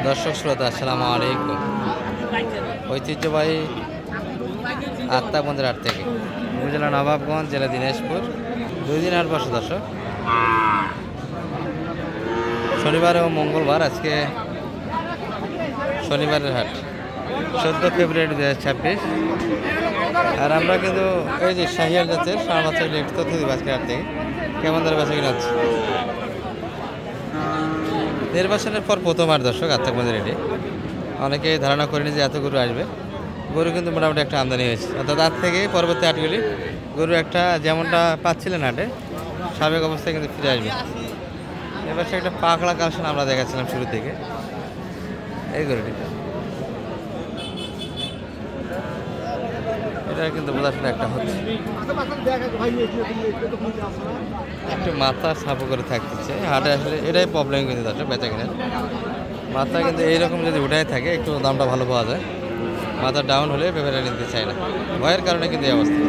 দর্শক শ্রোতা আসসালামু আলাইকুম। ঐতিহ্যবাহী আত্মাবন্দের হাট থেকে উপজেলা নবাবগঞ্জ, জেলা দিনাজপুর, 2 দিন হাট বসে দর্শক। শনিবার ও মঙ্গলবার। আজকে শনিবারের হাট 14 ফেব্রুয়ারি 2026। আর আমরা কিন্তু এই যে শাহিয়ার জাতের সারা বছর একটু তথ্য দিব আজকে হাট থেকে কেমন ধরে বেচা কিনা হচ্ছে। নির্বাচনের পর প্রথমবার দর্শক আত্মাবন্দের রেটে অনেকে ধারণা করেনি যে এত গরু আসবে। গরু কিন্তু মোটামুটি একটা আমদানি হয়েছে, অর্থাৎ তার থেকে পরবর্তী হাটগুলি গরু একটা যেমনটা পাচ্ছিলেন হাটে সাবেক অবস্থায় কিন্তু ফিরে আসবে। এবার সে একটা পাকড়া কালেকশন আমরা দেখাচ্ছিলাম শুরু থেকে। এই গরুটি এটা কিন্তু বোঝাশোনা একটা হচ্ছে, একটু মাথা সাপো করে থাকতেছে হাটে। আসলে এটাই প্রবলেম কিন্তু দর্শক বেচা কিনার। মাথা কিন্তু এইরকম যদি উঠায় থাকে একটু দামটা ভালো পাওয়া যায়। মাথা ডাউন হলে পেপারে নিতে চায় না, ভয়ের কারণে কিন্তু এই অবস্থা।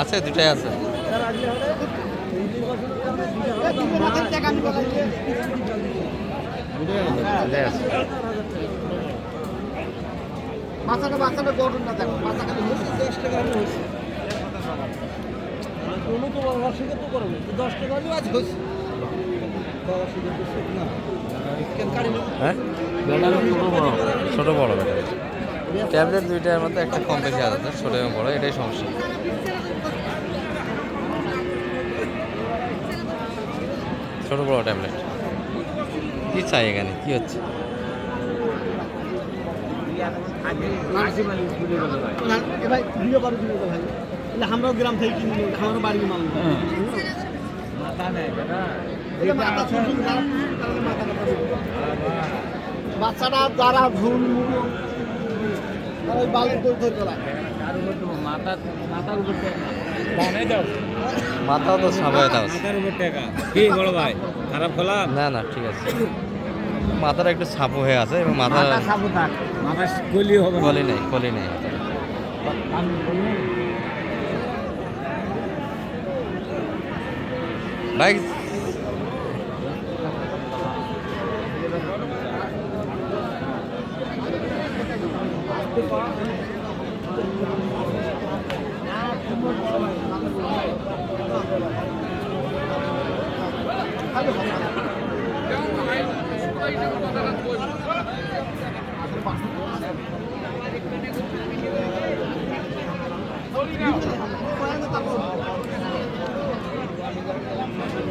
আছে দুটাই আছে। হ্যাঁ ছোট বড় ট্যাবলেট দুইটার মধ্যে একটা কম বেশি আছে, ছোট এবং বড়, এটাই সমস্যা। ছোট বড় ট্যাবলেট কি চাই এখানে কি হচ্ছে? আমরাও গ্রাম থেকে কিনি, আমারও বাড়ির মাল। বাচ্চারা যারা ভুল মাথাও তো সাবাই দাও কি বড় ভাই, খারাপ করলাম না না ঠিক আছে। মাথাটা একটু ছাপু হয়ে আছে এবং মাথা কলি হবে, কলি নেই, কলি নেই। ভাই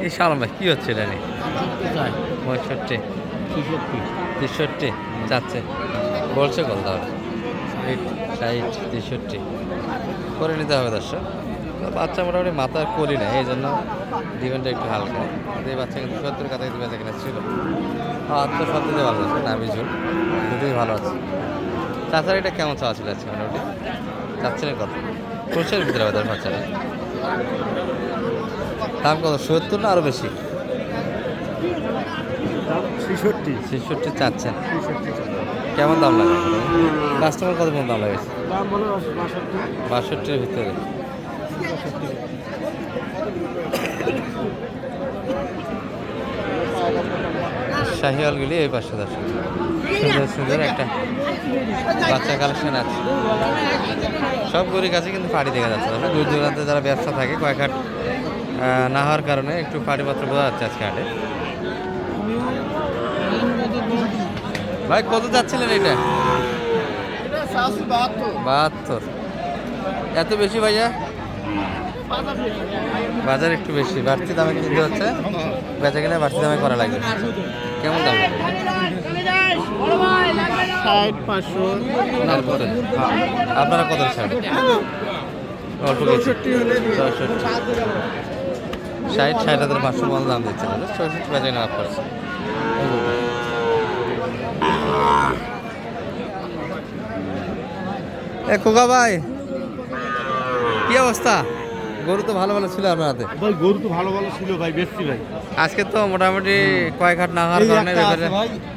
এই সালাম ভাই কি হচ্ছে এটা নিয়ে? 65 63 যাচ্ছে, বলছে কত তাহলে? 60 63 করে নিতে হবে দর্শক। বাচ্চা মোটামুটি মাথার করি না, এই জন্য ডিমান্ডটা একটু হালকা। এই বাচ্চা কিন্তু 70 কাছাকাছি বেচা কিনা ছিল। হাত তো সব দিতে ভালো আছে, নাভি ঝুল দুটোই ভালো আছে। তাছাড়া এটা কেমন চাওয়া ছিল আজকে মোটামুটি? চাচ্ছিলেন কত? কোর্সের ভিতরে আমাদের বাচ্চারা দাম কত? 70 না আরও বেশি? 66 চাচ্ছেন। কেমন দাম লাগে কাস্টমার? কত কোন দাম লাগেছে? 62-র ভিতরে। শাহিওয়ালগুলি এই পাশে দর্শক সুন্দর সুন্দর একটা বাচ্চা কালেকশন আছে। সব গরির কাছে কিন্তু পাড়ি দেখা যাচ্ছে না। দূর দূরান্তে যারা ব্যবসা থাকে কয়েক হাট না হওয়ার কারণে একটু পাড়িপত্র বোঝা যাচ্ছে আজকে হাটে। ভাই কত যাচ্ছিলেন এটা? 72। এত বেশি ভাইয়া? বাজার একটু বেশি, বাড়তি দামে কিনতে হচ্ছে, বেচা কিনা বাড়তি দামে করা লাগবে। কেমন দাম? 60-500। আপনারা কত ছাড়? অল্প কিছু 60-6500 মতো দাম দিচ্ছে, 64 বেচা কিনা লাভ করছে। খোকা ভাই কি অবস্থা? গরু তো ভালো ভালো ছিল আপনার হাতে। ভাই গরু তো ভালো ভালো ছিল ভাই, বেশি ভাই। আজকে তো মোটামুটি কয়েক হাট না হওয়ার কারণে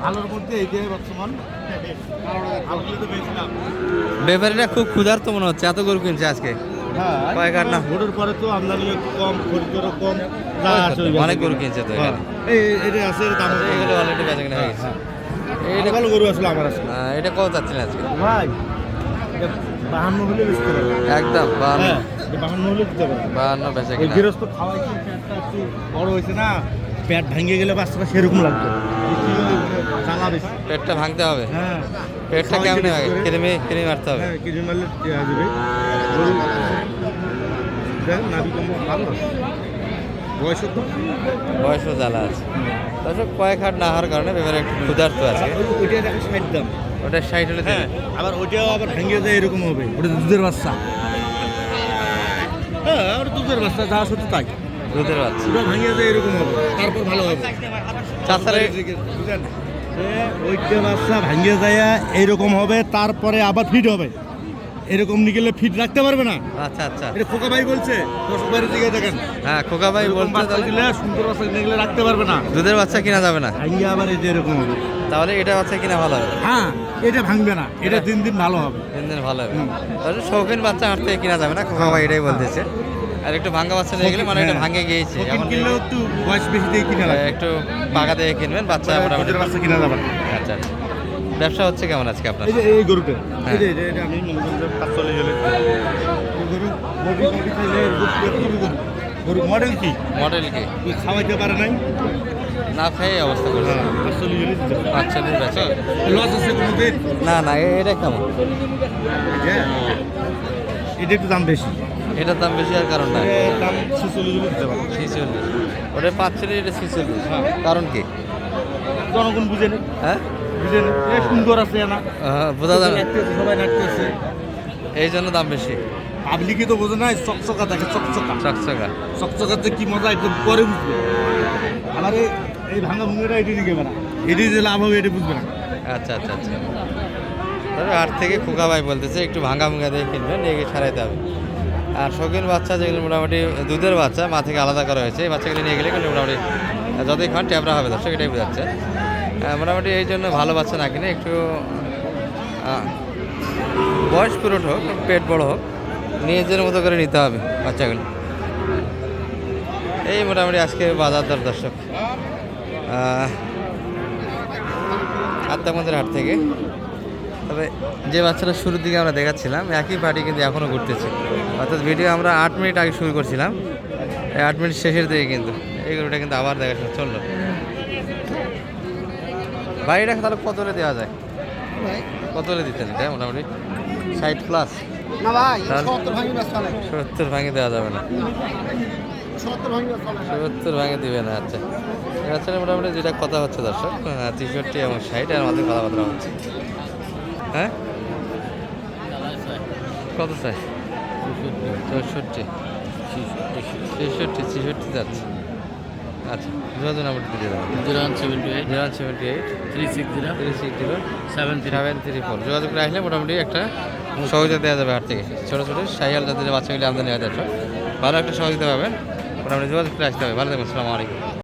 ভালোর মধ্যে এইটাই বর্তমান। ব্যাপারীরা খুব ক্ষুধার্ত মনে হচ্ছে, এত গরু কিনছে আজকে। হ্যাঁ কয়েক হাট না ভোটের পরে তো আমদানি কম খরিদ্দারও কম যা আছে ওই অনেক গরু কিনছে তো হ্যাঁ। এখানে এই এটা আছে এর দাম আচ্ছা, এগুলো অলরেডি বেচা কিনা হয়ে গেছে এইটা ভালো গরু আসলে আমার আছে এটা কত চাচ্ছিলেন আজকে ভাই 52 হলে বেচতে পারবে একদম হ্যাঁ 52 হলে দিতে পারবে 52 বেচা ওই কিনা গৃহস্থ খাওয়াইছে পেটটা একটু বড় হয়েছে না পেট ভেঙে গেলে বাচ্চাটা সেরকম লাগবে জ্বালা বেশি পেটটা ভাঙতে হবে হ্যাঁ পেটটা কেমন হয় ক্রিমি মারতে হবে হ্যাঁ কিছু মারলে দেবে গরু দেখ নাভি কম ভালো বয়স তো বয়সও জ্বালা আছে দর্শক কয়েক হাট না হওয়ার কারণে এবারে একটু ক্ষুধার্ত আছে ওইটা দেখো 60 দাম ওটা 60 হলে হ্যাঁ আবার ওইটাও আবার ভেঙে যায় এরকম হবে ওটা দুধের বাচ্চা হ্যাঁ ওটা দুধের বাচ্চা যা সত্যি তাই দুধের বাচ্চা ওটা ভেঙে যায় এরকম হবে তারপর ভালো হবে চাচারে বুঝলেন ওইটা বাচ্চা ভেঙে যায় এইরকম হবে তারপরে আবার ফিট হবে এরকম নিগেলে ফিট রাখতে পারবে না আচ্ছা আচ্ছা এটা খোকা ভাই বলছে দর্শক বাড়ির দিকে দেখেন হ্যাঁ খোকা ভাই এরকম বলতে বাচ্চা দিলে সুন্দর বাচ্চা নিগেলে রাখতে পারবে না দুধের বাচ্চা কিনা যাবে না ভেঙে আবার এই যে এরকম হবে তাহলে এটা বাচ্চা কিনা ভালো হবে হ্যাঁ এটা ভাঙবে না এটা দিন দিন ভালো হবে দিন দিন ভালো হবে তাহলে শৌখিন বাচ্চা হাট থেকে কিনা যাবে না খোকা ভাই এটাই বলতেছে আর একটু ভাঙ্গা বাচ্চা নিয়ে গেলে মানে এটা ভাঙে গিয়েছে শৌখিন এখন কিনলেও একটু বয়স বেশি দিয়ে কিনা লাগবে একটু পাকা দিয়ে কিনবেন বাচ্চা মোটামুটি দুধের বাচ্চা কিনা যাবে না আচ্ছা আচ্ছা ব্যবসা হচ্ছে কেমন আজকে আপনার এই যে এই গরুটা হ্যাঁ। এই যে এটা আমি মনে করি 45 হলে এই গরু বডি খাইলে গরু মডেল কি মডেল কি তুই খাওয়াইতে পারে নাই না খেয়ে এই অবস্থা করছে হ্যাঁ 45 হলে দিতে পারে বাচ্চা দিয়ে বেচে লস আছে কোনো দিন না না এটা কেমন হ্যাঁ এটা একটু দাম বেশি এটার দাম বেশি আর কারণ না এর দাম 46 হলে দিতে পারে 46 ওটা 45 এটা 46 কারণ কি জনগণ বুঝে নেই হ্যাঁ বুঝে নেই এ সুন্দর আছে না বোঝা যাবে না। নাচতেছে, সবাই নাচতেছে এই জন্য দাম বেশি পাবলিকই তো বোঝে না চকচকা থাকে চকচকা চকচকা চকচকাতে কি মজা একটু পরে বুঝবে আবার এই ভাঙা ভুঙেটা এটি নিয়ে না এটি যে লাভ হবে এটি বুঝবে না আচ্ছা আচ্ছা আচ্ছা তবে হাট থেকে খোকা ভাই বলতেছে একটু ভাঙা ভাঙা দিয়ে কিনবেন নিয়ে গিয়ে সারাইতে হবে আর শৌখিন বাচ্চা যেগুলো মোটামুটি দুধের বাচ্চা মা থেকে আলাদা করা হয়েছে এই বাচ্চাগুলো নিয়ে গেলে কিন্তু মোটামুটি যতই খান ট্যাবরা হবে দর্শক এটাই বোঝাচ্ছে মোটামুটি এই জন্য ভালো বাচ্চা না কিনে একটু বয়স পুরোট হোক পেট বড় হোক নিজের মতো করে নিতে হবে বাচ্চাগুলো এই মোটামুটি আজকে বাজার দর দর্শক আত্মামন্দির হাট থেকে তবে যে বাচ্চাটা শুরুর দিকে আমরা দেখাচ্ছিলাম একই পার্টি কিন্তু এখনও ঘুরতেছে অর্থাৎ ভিডিও আমরা 8 মিনিট আগে শুরু করছিলাম এই 8 মিনিট শেষের দিকে কিন্তু এই গরুটা কিন্তু আবার দেখাশোনা চললো বাড়িটা তাহলে কত হলে দেওয়া যায় কত হলে দিতেন এটা মোটামুটি 60 প্লাস না ভাই তাহলে 70 ভাঙি ব্যস্ত নাই 70 ভাঙে দেওয়া যাবে না 70 ভাঙি ব্যস্ত নাই 70 ভাঙে দিবে না আচ্ছা আচ্ছা মোটামুটি যেটা কথা হচ্ছে দর্শক 63 এবং 60 এর মধ্যে কথাবার্তা হচ্ছে হ্যাঁ কত চাই 64 ছেষট্টি যাচ্ছে আচ্ছা যোগাযোগ নাম্বারটি দিয়ে দেবেন 0178 360 734 যোগাযোগ করে আসলে মোটামুটি একটা সহযোগিতা দেওয়া যাবে হাট থেকে ছোটো ছোটো সাইয়াল জাতের বাচ্চাগুলি আমদানি হয় দর্শক ভালো একটা সহযোগিতা পাবেন মোটামুটি যোগাযোগ করে আসতে হবে ভালো থাকবেন আসসালামু আলাইকুম